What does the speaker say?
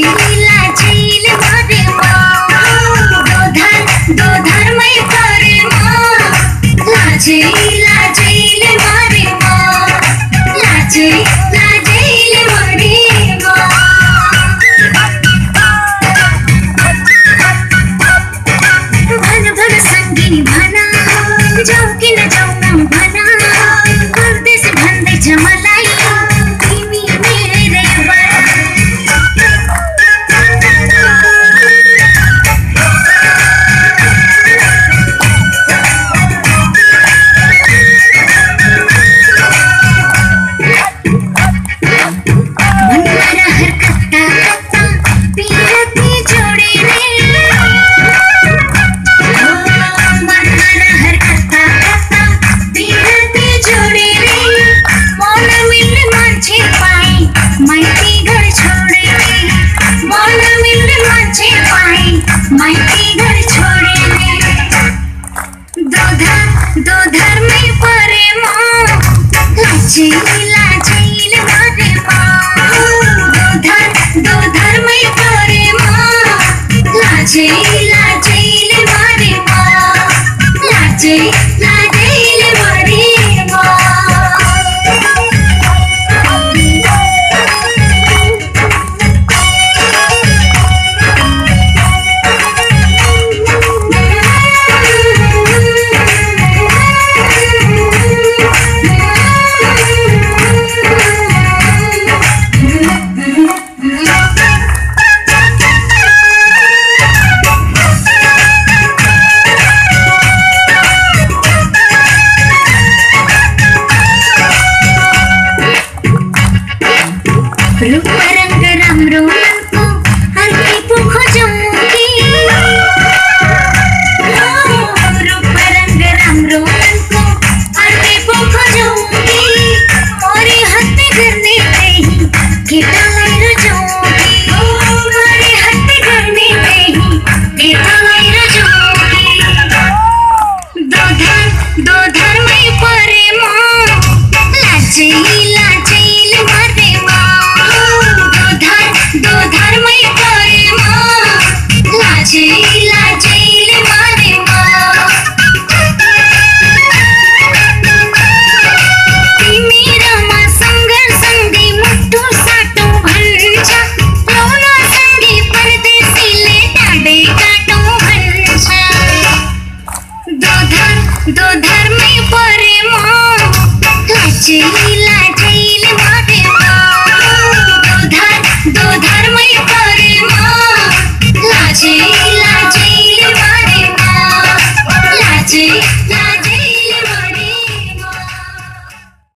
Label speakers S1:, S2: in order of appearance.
S1: लाजेल मारे दो धर्मय करे लाजेल मारे लाजेल मारे भन भन संगिनी भना जाऊ कि न जाऊ भना परदेश भन्दैछ मलाई तिमी मेरै दो धर्मय परे लाजेल मारे दो धर्मय परे लाजेल मारे लाजेल मारे Uppl